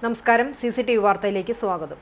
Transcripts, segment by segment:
നമസ്കാരം, CCTV വാർത്തയിലേക്ക് സ്വാഗതം.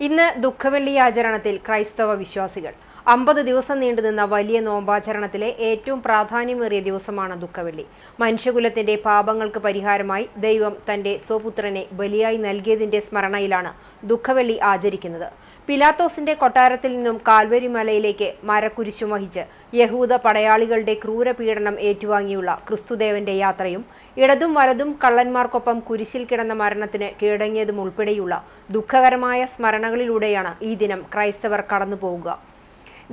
ഇന്ന് ദുഃഖവെള്ളി ആചരണത്തിൽ ക്രൈസ്തവ വിശ്വാസികൾ 50 ദിവസം നീണ്ടുനിന്ന വലിയ നോമ്പാചരണത്തിലെ ഏറ്റവും പ്രാധാന്യമേറിയ ദിവസമാണ് ദുഃഖവെള്ളി. മനുഷ്യകുലത്തിന്റെ പാപങ്ങൾക്ക് പരിഹാരമായി ദൈവം തന്റെ സ്വപുത്രനെ ബലിയായി നൽകിയതിന്റെ സ്മരണയിലാണ് ദുഃഖവെള്ളി ആചരിക്കുന്നത്. പിലാത്തോസിന്റെ കൊട്ടാരത്തിൽ നിന്നും കാൽവരി മലയിലേക്ക് മരക്കുരിശു വഹിച്ച് യഹൂദ പടയാളികളുടെ ക്രൂരപീഡനം ഏറ്റുവാങ്ങിയുള്ള ക്രിസ്തുദേവന്റെ യാത്രയും ഇടതും വലതും കള്ളന്മാർക്കൊപ്പം കുരിശിൽ കിടന്ന മരണത്തിന് കീഴടങ്ങിയതും ഉൾപ്പെടെയുള്ള ദുഃഖകരമായ സ്മരണകളിലൂടെയാണ് ഈ ദിനം ക്രൈസ്തവർ കടന്നുപോകുക.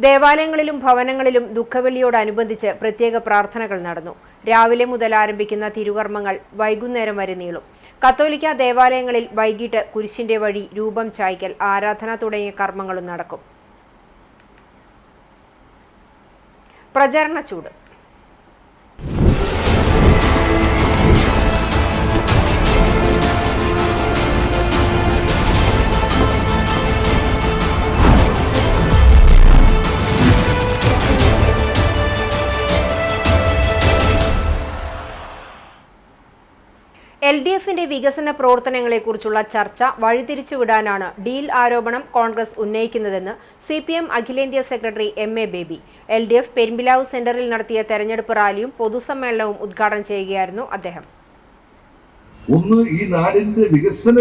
ദേവാലയങ്ങളിലും ഭവനങ്ങളിലും ദുഃഖവെള്ളിയോടനുബന്ധിച്ച് പ്രത്യേക പ്രാർത്ഥനകൾ നടന്നു. രാവിലെ മുതൽ ആരംഭിക്കുന്ന തിരുകർമ്മങ്ങൾ വൈകുന്നേരം വരെ നീളും. കത്തോലിക്ക ദേവാലയങ്ങളിൽ വൈകിട്ട് കുരിശിന്റെ വഴി, രൂപം ചായ്ക്കൽ, ആരാധന തുടങ്ങിയ കർമ്മങ്ങളും നടക്കും. പ്രചരണ ചൂട്. LDFിന്റെ വികസന പ്രവർത്തനങ്ങളെക്കുറിച്ചുള്ള ചർച്ച വഴിതിരിച്ചുവിടാനാണ് ഡീൽ ആരോപണം കോൺഗ്രസ് ഉന്നയിക്കുന്നതെന്ന് CPM അഖിലേന്ത്യാ secretary MA baby. LDF Perumpilavu സെന്ററിൽ നടത്തിയ തെരഞ്ഞെടുപ്പ് റാലിയും പൊതുസമ്മേളനവും ഉദ്ഘാടനം ചെയ്യുകയായിരുന്നു അദ്ദേഹം. ഒന്ന്, ഈ നാടിന്റെ വികസന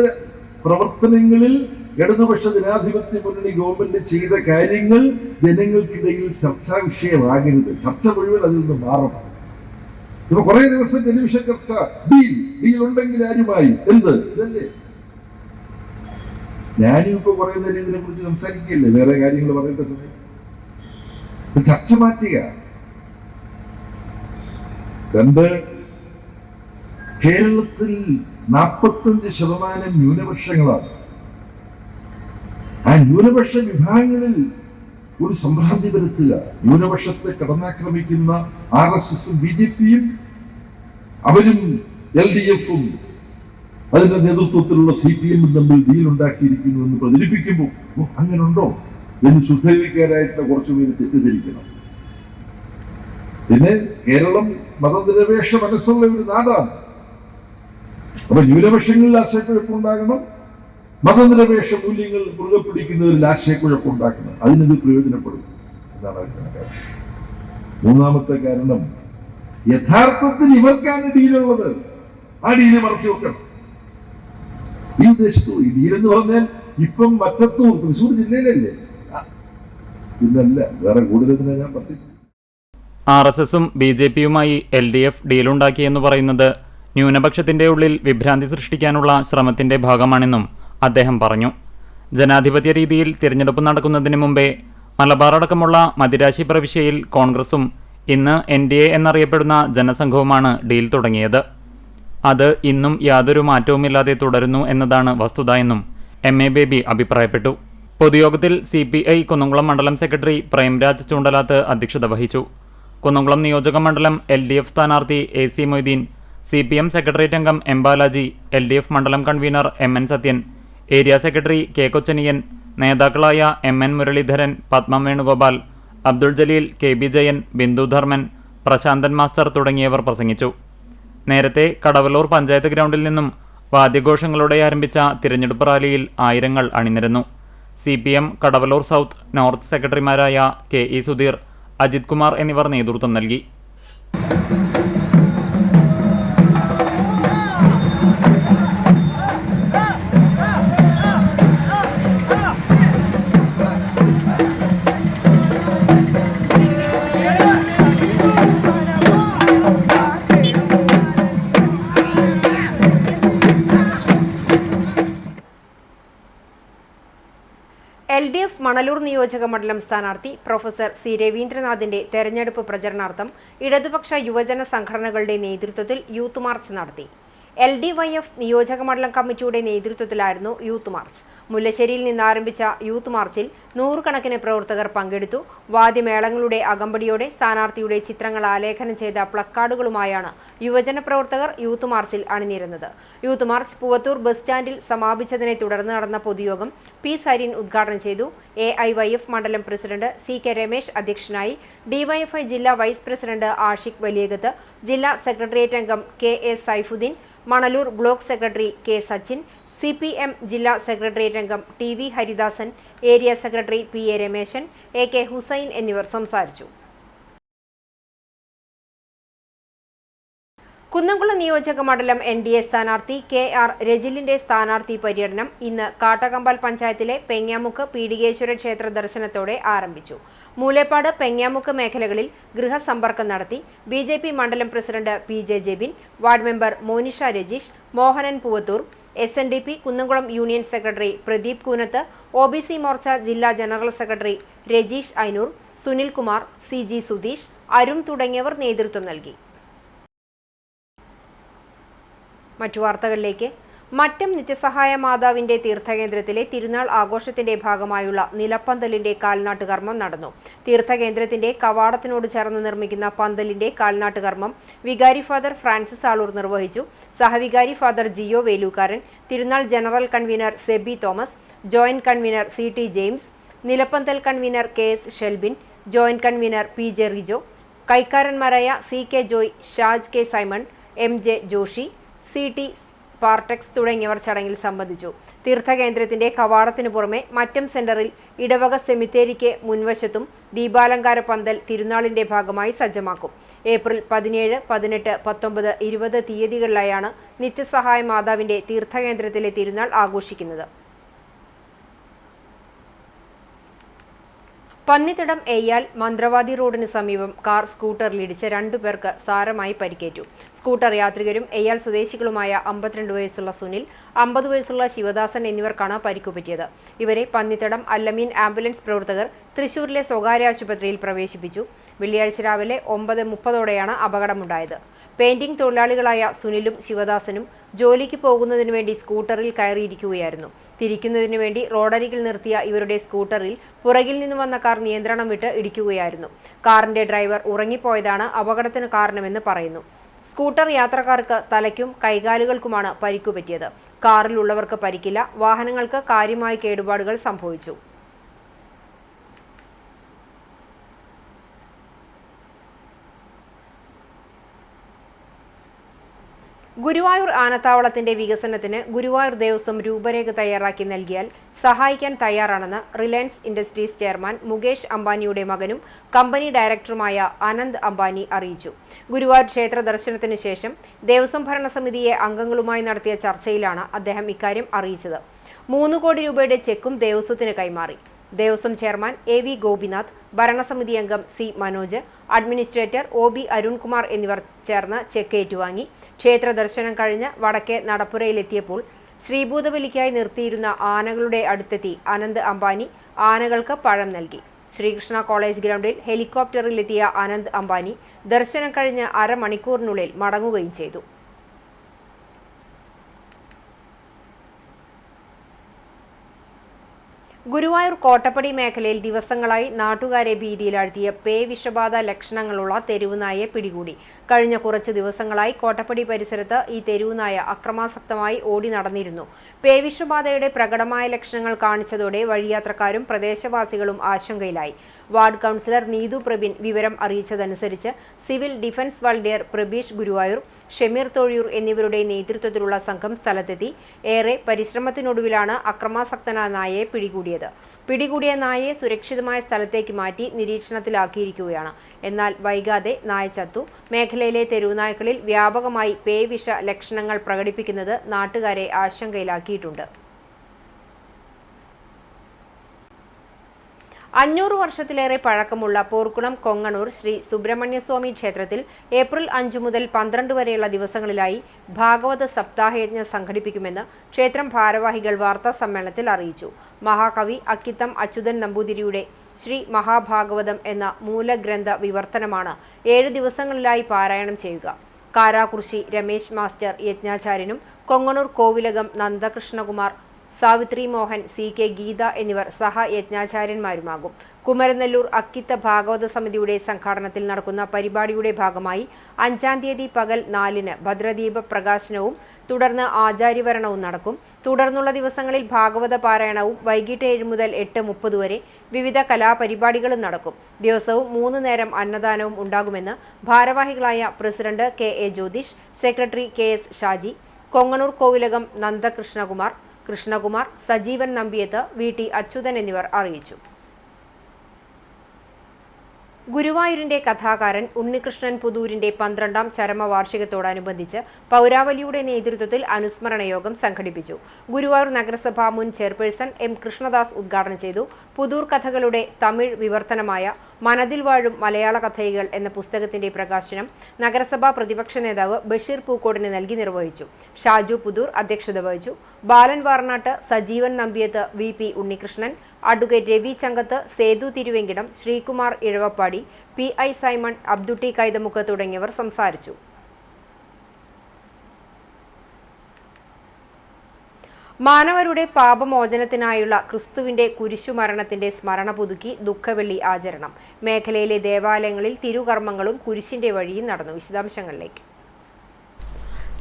പ്രവർത്തനങ്ങളിൽ ഇടതുപക്ഷ ജനാധിപത്യ മുന്നണി ഗവൺമെന്റ് ചെയ്ത കാര്യങ്ങൾ ജനങ്ങൾക്കിടയിൽ ചർച്ചാ വിഷയമാകരുത്. ചർച്ച മുഴുവൻ അതിൽ നിന്ന് മാറണം. ഇപ്പൊ കുറെ ദിവസം ടെലിവിഷൻ ചർച്ച, ഡീൽ ഉണ്ടെങ്കിൽ ആരുമായി എന്ത്, ഇതല്ലേ? ഞാനും ഇപ്പൊ കുറെ നേരം ഇതിനെ കുറിച്ച് സംസാരിക്കുകയല്ലേ, വേറെ കാര്യങ്ങൾ പറയേണ്ട സമയം. ചർച്ച മാറ്റുക. രണ്ട്, കേരളത്തിൽ 45% ന്യൂനപക്ഷങ്ങളാണ്. ആ ന്യൂനപക്ഷ വിഭാഗങ്ങളിൽ ഒരു സംഭ്രാന്തി വരുത്തുക. ന്യൂനപക്ഷത്തെ കടന്നാക്രമിക്കുന്ന RSSും BJPയും അവരും LDFും അതിന്റെ നേതൃത്വത്തിലുള്ള CPMും തമ്മിൽ ഡീലുണ്ടാക്കിയിരിക്കുന്നു എന്ന് പ്രചരിപ്പിക്കുമ്പോൾ അങ്ങനുണ്ടോ എന്ന് സുസ്ഥിതിക്കാരായിട്ട് കുറച്ചുപേര് തെറ്റിദ്ധരിക്കണം. പിന്നെ കേരളം മതനിരപേക്ഷ മനസ്സുള്ള ഒരു നാടാണ്. അപ്പൊ ന്യൂനപക്ഷങ്ങളിൽ ആശയക്കുഴപ്പമുണ്ടാകണം, മതനിരപേക്ഷ മൂല്യങ്ങൾ മുറുകെ പിടിക്കുന്നതിൽ ആശയക്കുഴപ്പമുണ്ടാക്കണം. അതിനത് പ്രയോജനപ്പെടും എന്നാണ് അവർ. മൂന്നാമത്തെ കാരണം, യഥാർത്ഥത്തിൽ ഇവർക്കാണ് ഡീലുള്ളത്. ആ ഡീല് മറച്ചു വെക്കണം. ഈ ദേശത്തു ഈ ഡീലെന്ന് പറഞ്ഞാൽ ഇപ്പം മറ്റത്തൂർ തൃശ്ശൂർ ജില്ലയിലല്ലേ, ഇന്നല്ല, വേറെ കൂടുതൽ ഞാൻ പറഞ്ഞു. RSSും BJPയുമായി LDF ഡീലുണ്ടാക്കിയെന്ന് പറയുന്നത് ന്യൂനപക്ഷത്തിന്റെ ഉള്ളിൽ വിഭ്രാന്തി സൃഷ്ടിക്കാനുള്ള ശ്രമത്തിന്റെ ഭാഗമാണെന്നും അദ്ദേഹം പറഞ്ഞു. ജനാധിപത്യ രീതിയിൽ തിരഞ്ഞെടുപ്പ് നടക്കുന്നതിന് മുമ്പേ മലബാർ അടക്കമുള്ള മദിരാശി പ്രവിശ്യയിൽ കോൺഗ്രസും ഇന്ന് NDA എന്നറിയപ്പെടുന്ന ജനസംഘവുമാണ് ഡീൽ തുടങ്ങിയത്. അത് ഇന്നും യാതൊരു മാറ്റവുമില്ലാതെ തുടരുന്നു എന്നതാണ് വസ്തുത എന്നും MA ബേബി അഭിപ്രായപ്പെട്ടു. പൊതുയോഗത്തിൽ CPI കുന്നംകുളം മണ്ഡലം സെക്രട്ടറി പ്രേംരാജ് ചൂണ്ടലാത്ത് അധ്യക്ഷത വഹിച്ചു. കുന്നംകുളം നിയോജക മണ്ഡലം LDF സ്ഥാനാർത്ഥി AC മൊയ്തീൻ, CPM സെക്രട്ടേറിയറ്റ് അംഗം M ബാലാജി, LDF മണ്ഡലം convener MN Sathyan, area secretary K Kochaniyan, നേതാക്കളായ MN Muraleedharan, Padmam Venugopal, Abdul Jaleel, KB Jayan, Bindu Dharman, Prasanthan master തുടങ്ങിയവർ പ്രസംഗിച്ചു. നേരത്തെ കടവലൂർ പഞ്ചായത്ത് ഗ്രൗണ്ടിൽ നിന്നും വാദ്യഘോഷങ്ങളോടെ ആരംഭിച്ച തിരഞ്ഞെടുപ്പ് റാലിയിൽ ആയിരങ്ങൾ അണിനിരന്നു. CPM കടവലൂർ സൗത്ത് നോർത്ത് സെക്രട്ടറിമാരായ KE സുധീർ, അജിത് കുമാർ എന്നിവർ നേതൃത്വം നൽകി. LDF മണലൂർ നിയോജക മണ്ഡലം സ്ഥാനാർത്ഥി പ്രൊഫസർ C രവീന്ദ്രനാഥിന്റെ തെരഞ്ഞെടുപ്പ് പ്രചരണാർത്ഥം ഇടതുപക്ഷ യുവജന സംഘടനകളുടെ നേതൃത്വത്തിൽ യൂത്ത് മാർച്ച് നടത്തി. LDYF നിയോജക മണ്ഡലം കമ്മിറ്റിയുടെ നേതൃത്വത്തിലായിരുന്നു യൂത്ത് മാർച്ച്. മുല്ലശ്ശേരിയിൽ നിന്നാരംഭിച്ച യൂത്ത് മാർച്ചിൽ നൂറുകണക്കിന് പ്രവർത്തകർ പങ്കെടുത്തു. വാദ്യമേളങ്ങളുടെ അകമ്പടിയോടെ സ്ഥാനാർത്ഥിയുടെ ചിത്രങ്ങൾ ആലേഖനം ചെയ്ത പ്ലക്കാർഡുകളുമായാണ് യുവജന പ്രവർത്തകർ യൂത്ത് മാർച്ചിൽ അണിനിരുന്നത്. യൂത്ത് മാർച്ച് പൂവത്തൂർ ബസ് സ്റ്റാൻഡിൽ സമാപിച്ചതിനെ തുടർന്ന് നടന്ന പൊതുയോഗം പി സരീൻ ഉദ്ഘാടനം ചെയ്തു. AIYF മണ്ഡലം പ്രസിഡന്റ് CK രമേശ് അധ്യക്ഷനായി. DYFI ജില്ലാ വൈസ് പ്രസിഡന്റ് ആഷിഖ് വലിയകത്ത്, ജില്ലാ സെക്രട്ടേറിയറ്റ് അംഗം KA Saifuddin, Manalur block secretary K Sachin, CPM ജില്ലാ സെക്രട്ടേറിയറ്റ് അംഗം TV Haridasan, area secretary PA Rameshan, AK Hussain എന്നിവർ സംസാരിച്ചു. കുന്നംകുളം നിയോജക മണ്ഡലം NDA സ്ഥാനാർത്ഥി KR രജിലിന്റെ സ്ഥാനാർത്ഥി പര്യടനം ഇന്ന് കാട്ടകമ്പാൽ പഞ്ചായത്തിലെ പെങ്ങാമുക്ക് പീഡികേശ്വര ക്ഷേത്ര ദർശനത്തോടെ ആരംഭിച്ചു. മൂലേപ്പാട് പെങ്ങാമുക്ക് മേഖലകളിൽ ഗൃഹസമ്പർക്കം നടത്തി. BJP മണ്ഡലം president PJ Jebin, ward member Monisha Rajeesh, Mohanan Poovathur, SNDP Kunnamkulam union secretary Pradeep Koonath, OBC Morcha ജില്ലാ general secretary Rajeesh Ainoor, Sunil Kumar, CG Sudheesh, Arun തുടങ്ങിയവർ നേതൃത്വം നൽകി. മറ്റു വാർത്തകളിലേക്ക്. മറ്റം നിത്യസഹായ മാതാവിന്റെ തീർത്ഥകേന്ദ്രത്തിലെ തിരുനാൾ ആഘോഷത്തിന്റെ ഭാഗമായുള്ള നിലപ്പന്തലിന്റെ കാൽനാട്ടുകർമ്മം നടന്നു. തീർത്ഥകേന്ദ്രത്തിന്റെ കവാടത്തിനോട് ചേർന്ന് നിർമ്മിക്കുന്ന പന്തലിന്റെ കാൽനാട്ടുകർമ്മം വികാരി ഫാദർ ഫ്രാൻസിസ് ആളൂർ നിർവഹിച്ചു. സഹവികാരി ഫാദർ ജിയോ വേലൂക്കാരൻ, തിരുനാൾ general convener Seby Thomas, joint convener CT James, നിലപ്പന്തൽ convener KS Shelbin, joint convener PJ Rijo, കൈക്കാരന്മാരായ CK Joy, Shaj K Simon, MJ Joshi, CT Partex തുടങ്ങിയവർ ചടങ്ങിൽ സംബന്ധിച്ചു. തീർത്ഥകേന്ദ്രത്തിന്റെ കവാടത്തിനു പുറമെ മറ്റം സെന്ററിൽ ഇടവക സെമിത്തേരിക്ക് മുൻവശത്തും ദീപാലങ്കാര പന്തൽ തിരുനാളിന്റെ ഭാഗമായി സജ്ജമാക്കും. ഏപ്രിൽ 17, 18, 19, 20 തീയതികളിലായാണ് നിത്യസഹായ മാതാവിന്റെ തീർത്ഥകേന്ദ്രത്തിലെ തിരുനാൾ ആഘോഷിക്കുന്നത്. പന്നിത്തടം എയ്യാൽ മന്ത്രവാദി റോഡിന് സമീപം കാർ സ്കൂട്ടറിലിടിച്ച് 2 പേർക്ക് സാരമായി പരിക്കേറ്റു. സ്കൂട്ടർ യാത്രികരും എയ്യാൽ സ്വദേശികളുമായ 52 വയസ്സുള്ള സുനിൽ, 50 വയസ്സുള്ള ശിവദാസൻ എന്നിവർക്കാണ് പരിക്കുപറ്റിയത്. ഇവരെ പന്നിത്തടം അല്ലമീൻ ആംബുലൻസ് പ്രവർത്തകർ തൃശൂരിലെ സ്വകാര്യ ആശുപത്രിയിൽ പ്രവേശിപ്പിച്ചു. വെള്ളിയാഴ്ച രാവിലെ 9:30ഓടെയാണ് അപകടമുണ്ടായത്. പെയിന്റിംഗ് തൊഴിലാളികളായ സുനിലും ശിവദാസനും ജോലിക്ക് പോകുന്നതിനു വേണ്ടി സ്കൂട്ടറിൽ കയറിയിരിക്കുകയായിരുന്നു. തിരിക്കുന്നതിനു വേണ്ടി റോഡരികിൽ നിർത്തിയ ഇവരുടെ സ്കൂട്ടറിൽ പുറകിൽ നിന്ന് വന്ന കാർ നിയന്ത്രണം വിട്ട് ഇടിക്കുകയായിരുന്നു. കാറിന്റെ ഡ്രൈവർ ഉറങ്ങിപ്പോയതാണ് അപകടത്തിന് കാരണമെന്ന് പറയുന്നു. സ്കൂട്ടർ യാത്രക്കാർക്ക് തലയ്ക്കും കൈകാലുകൾക്കുമാണ് പരിക്കുപറ്റിയത്. കാറിലുള്ളവർക്ക് പരിക്കില്ല. വാഹനങ്ങൾക്ക് കാര്യമായ കേടുപാടുകൾ സംഭവിച്ചു. ഗുരുവായൂർ ആനത്താവളത്തിന്റെ വികസനത്തിന് ഗുരുവായൂർ ദേവസ്വം രൂപരേഖ തയ്യാറാക്കി നൽകിയാൽ സഹായിക്കാൻ തയ്യാറാണെന്ന് റിലയൻസ് ഇൻഡസ്ട്രീസ് ചെയർമാൻ മുകേഷ് അംബാനിയുടെ മകനും കമ്പനി ഡയറക്ടറുമായ അനന്ത് അംബാനി അറിയിച്ചു. ഗുരുവായൂർ ക്ഷേത്ര ദർശനത്തിനു ശേഷം ദേവസ്വം ഭരണസമിതിയെ അംഗങ്ങളുമായി നടത്തിയ ചർച്ചയിലാണ് അദ്ദേഹം ഇക്കാര്യം അറിയിച്ചത്. 3 കോടി രൂപയുടെ ചെക്കും ദേവസ്വത്തിന് കൈമാറി. ദേവസ്വം ചെയർമാൻ AV ഗോപിനാഥ്, ഭരണസമിതി അംഗം C Manoj, administrator OB Arunkumar എന്നിവർ ചേർന്ന് ചെക്ക് ഏറ്റുവാങ്ങി. ക്ഷേത്ര ദർശനം കഴിഞ്ഞ് വടക്കേ നടപ്പുരയിലെത്തിയപ്പോൾ ശ്രീഭൂതബലിക്കായി നിർത്തിയിരുന്ന ആനകളുടെ അടുത്തെത്തി അനന്ത് അംബാനി ആനകൾക്ക് പഴം നൽകി. ശ്രീകൃഷ്ണ കോളേജ് ഗ്രൗണ്ടിൽ ഹെലികോപ്റ്ററിലെത്തിയ അനന്ത് അംബാനി ദർശനം കഴിഞ്ഞ് അരമണിക്കൂറിനുള്ളിൽ മടങ്ങുകയും ചെയ്തു. ഗുരുവായൂർ കോട്ടപ്പടി മേഖലയിൽ ദിവസങ്ങളായി നാട്ടുകാരെ ഭീതിയിലാഴ്ത്തിയ പേ വിഷബാധ ലക്ഷണങ്ങളുള്ള തെരുവുനായയെ പിടികൂടി. കഴിഞ്ഞ കുറച്ച് ദിവസങ്ങളായി കോട്ടപ്പടി പരിസരത്ത് ഈ തെരുവുനായ അക്രമാസക്തമായി ഓടി നടന്നിരുന്നു. പേ വിഷബാധയുടെ പ്രകടമായ ലക്ഷണങ്ങൾ കാണിച്ചതോടെ വഴിയാത്രക്കാരും പ്രദേശവാസികളും ആശങ്കയിലായി. വാർഡ് കൗൺസിലർ നീതു പ്രബിൻ വിവരം അറിയിച്ചതനുസരിച്ച് civil defence volunteer Prabeesh Guruvayur, Shameer Thozhiyur എന്നിവരുടെ നേതൃത്വത്തിലുള്ള സംഘം സ്ഥലത്തെത്തി. ഏറെ പരിശ്രമത്തിനൊടുവിലാണ് അക്രമാസക്തനായ നായയെ പിടികൂടിയത്. പിടികൂടിയ നായയെ സുരക്ഷിതമായ സ്ഥലത്തേക്ക് മാറ്റി നിരീക്ഷണത്തിലാക്കിയിരിക്കുകയാണ്. എന്നാൽ വൈകാതെ നായ ചത്തു. മേഖലയിലെ തെരുവുനായ്ക്കളിൽ വ്യാപകമായി പേവിഷ ലക്ഷണങ്ങൾ പ്രകടിപ്പിക്കുന്നത് നാട്ടുകാരെ ആശങ്കയിലാക്കിയിട്ടുണ്ട്. 500 വർഷത്തിലേറെ പഴക്കമുള്ള പോർക്കുളം കൊങ്ങണൂർ ശ്രീ സുബ്രഹ്മണ്യസ്വാമി ക്ഷേത്രത്തിൽ ഏപ്രിൽ 5 മുതൽ 12 വരെയുള്ള ദിവസങ്ങളിലായി ഭാഗവത സപ്താഹയജ്ഞം സംഘടിപ്പിക്കുമെന്ന് ക്ഷേത്രം ഭാരവാഹികൾ വാർത്താ സമ്മേളനത്തിൽ അറിയിച്ചു. മഹാകവി അക്കിത്തം അച്യുതൻ നമ്പൂതിരിയുടെ ശ്രീ മഹാഭാഗവതം എന്ന മൂലഗ്രന്ഥ വിവർത്തനമാണ് 7 ദിവസങ്ങളിലായി പാരായണം ചെയ്യുക. കാരാകുർശി രമേശ് മാസ്റ്റർ യജ്ഞാചാര്യനും കൊങ്ങണൂർ കോവിലകം നന്ദകൃഷ്ണകുമാർ സാവിത്രി മോഹൻ, CK ഗീത എന്നിവർ സഹയജ്ഞാചാര്യന്മാരുമാകും. കുമരനെല്ലൂർ അക്കിത്ത ഭാഗവത സമിതിയുടെ സംഘാടനത്തിൽ നടക്കുന്ന പരിപാടിയുടെ ഭാഗമായി 5-ാം തീയതി പകൽ 4-ന് ഭദ്രദീപ പ്രകാശനവും തുടർന്ന് ആചാര്യവരണവും നടക്കും. തുടർന്നുള്ള ദിവസങ്ങളിൽ ഭാഗവത പാരായണവും വൈകിട്ട് 7 മുതൽ 8:30 വരെ വിവിധ കലാപരിപാടികളും നടക്കും. ദിവസവും 3 നേരം അന്നദാനവും ഉണ്ടാകുമെന്ന് ഭാരവാഹികളായ president KA Jyothish, secretary KS Shaji, Konganur Kovilakam Nandakrishnakumar, Sajeevan Nambiyath, VT Achuthan എന്നിവർ അറിയിച്ചു. ഗുരുവായൂരിന്റെ കഥാകാരൻ ഉണ്ണികൃഷ്ണൻ പുതൂരിന്റെ 12ാം ചരമവാർഷികത്തോടനുബന്ധിച്ച് പൗരാവലിയുടെ നേതൃത്വത്തിൽ അനുസ്മരണ യോഗം സംഘടിപ്പിച്ചു. ഗുരുവായൂർ നഗരസഭ മുൻ ചെയർപേഴ്സൺ M. കൃഷ്ണദാസ് ഉദ്ഘാടനം ചെയ്തു. പുതൂർ കഥകളുടെ തമിഴ് വിവർത്തനമായ മനതിൽ വാഴും മലയാള കഥകൾ എന്ന പുസ്തകത്തിന്റെ പ്രകാശനം നഗരസഭാ പ്രതിപക്ഷ നേതാവ് ബഷീർ പൂക്കോടിന് നൽകി നിർവഹിച്ചു. ഷാജു പുതൂർ അധ്യക്ഷത വഹിച്ചു. Balan Varnatt, Sajeevan Nambiyath, VP Unnikrishnan, advocate Ravi Changath, Sethu Thiruvenkitam, Sreekumar Izhavappadi, PI Simon, Abdutty Kaithamukku തുടങ്ങിയവർ സംസാരിച്ചു. മാനവരുടെ പാപമോചനത്തിനായുള്ള ക്രിസ്തുവിന്റെ കുരിശുമരണത്തിന്റെ സ്മരണ പുതുക്കി ദുഃഖവെള്ളി ആചരണം. മേഖലയിലെ ദേവാലയങ്ങളിൽ തിരുകർമ്മങ്ങളും കുരിശിന്റെ വഴിയും നടന്നു. വിശദാംശങ്ങളിലേക്ക്.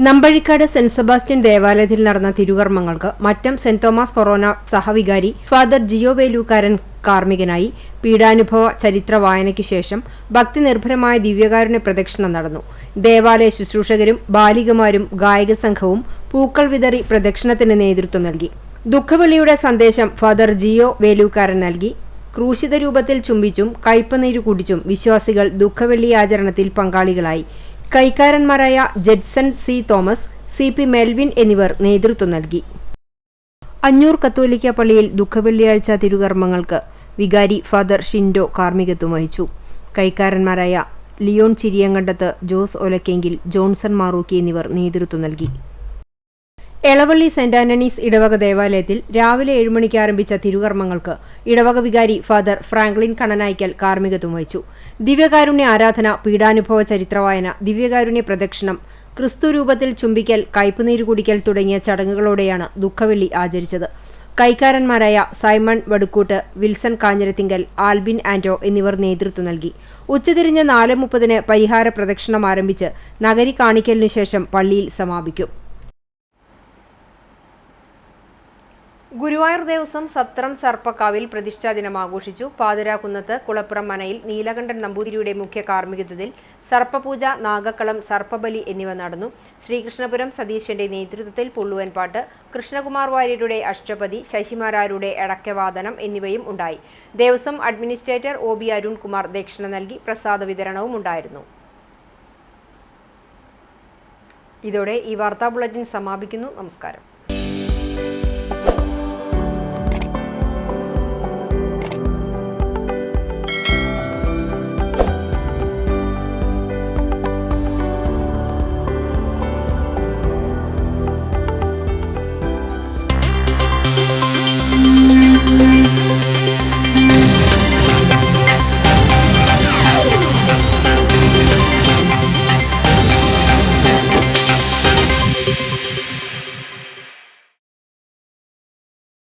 നമ്പഴിക്കാട് സെന്റ് സെബാസ്റ്റ്യൻ ദേവാലയത്തിൽ നടന്ന തിരുകർമ്മങ്ങൾക്ക് മറ്റം സെന്റ് തോമസ് ഫൊറോന സഹവികാരി ഫാദർ ജിയോ വേലൂക്കാരൻ കാർമ്മികനായി. പീഡാനുഭവ ചരിത്ര വായനയ്ക്ക് ശേഷം ഭക്തി നിർഭരമായ ദിവ്യകാരുണ്യ പ്രദക്ഷിണം നടന്നു. ദേവാലയ ശുശ്രൂഷകരും ബാലികമാരും ഗായക സംഘവും പൂക്കൾ വിതറി പ്രദക്ഷിണത്തിന് നേതൃത്വം നൽകി. ദുഃഖവെള്ളിയുടെ സന്ദേശം ഫാദർ ജിയോ വേലൂക്കാരൻ നൽകി. ക്രൂശിത രൂപത്തിൽ ചുംബിച്ചും കയ്പനീരു കുടിച്ചും വിശ്വാസികൾ ദുഃഖവെള്ളി ആചരണത്തിൽ പങ്കാളികളായി. കൈക്കാരന്മാരായ ജെഡ്സൺ C. തോമസ്, CP മെൽവിൻ എന്നിവർ നേതൃത്വം നൽകി. അഞ്ഞൂർ കത്തോലിക്ക പള്ളിയിൽ ദുഃഖവെള്ളിയാഴ്ച തിരുകർമ്മങ്ങൾക്ക് വികാരി ഫാദർ ഷിൻഡോ കാർമ്മികത്വം വഹിച്ചു. കൈക്കാരന്മാരായ ലിയോൺ ചിരിയങ്കണ്ടത്ത്, ജോസ് ഒലക്കെങ്കിൽ, ജോൺസൺ മാറൂക്കി എന്നിവർ നേതൃത്വം നൽകി. എളവള്ളി സെന്റ് ആന്റണീസ് ഇടവക ദേവാലയത്തിൽ രാവിലെ 7 മണിക്ക് ആരംഭിച്ച തിരുകർമ്മങ്ങൾക്ക് ഇടവക വികാരി ഫാദർ ഫ്രാങ്ക്ലിൻ കണനായ്ക്കൽ കാർമ്മികത്വം വഹിച്ചു. ദിവ്യകാരുണ്യ ആരാധന, പീഡാനുഭവ ചരിത്രവായന, ദിവ്യകാരുണ്യ പ്രദക്ഷിണം, ക്രിസ്തു രൂപത്തിൽ ചുംബിക്കൽ, കയ്പുനീര് കുടിക്കൽ തുടങ്ങിയ ചടങ്ങുകളോടെയാണ് ദുഃഖവെള്ളി ആചരിച്ചത്. കൈക്കാരന്മാരായ സൈമൺ വടുക്കൂട്ട്, വിൽസൺ കാഞ്ഞിരത്തിങ്കൽ, ആൽബിൻ ആന്റോ എന്നിവർ നേതൃത്വം നൽകി. ഉച്ചതിരിഞ്ഞ് 4:30 പരിഹാര പ്രദക്ഷിണം ആരംഭിച്ച് നഗരി കാണിക്കലിനു ശേഷം പള്ളിയിൽ സമാപിക്കും. ഗുരുവായൂർ ദേവസ്വം സത്രം സർപ്പക്കാവിൽ പ്രതിഷ്ഠാദിനം ആഘോഷിച്ചു. പാതിരാക്കുന്നത്ത് കുളപ്പുറം മനയിൽ നീലകണ്ഠൻ നമ്പൂതിരിയുടെ മുഖ്യ കാർമ്മികത്വത്തിൽ സർപ്പപൂജ, നാഗക്കളം, സർപ്പബലി എന്നിവ നടന്നു. ശ്രീകൃഷ്ണപുരം സതീശന്റെ നേതൃത്വത്തിൽ പുള്ളുവൻപാട്ട്, കൃഷ്ണകുമാർ വാര്യരുടെ അഷ്ടപതി, ശശിമാരാരുടെ എടക്കവാദനം എന്നിവയും ഉണ്ടായി. ദേവസ്വം അഡ്മിനിസ്ട്രേറ്റർ OB അരുൺകുമാർ ദക്ഷിണ നൽകി. പ്രസാദ വിതരണവും ഉണ്ടായിരുന്നു. ഇതോടെ ഈ വാർത്താ ബുള്ളറ്റിൻ സമാപിക്കുന്നു. നമസ്കാരം.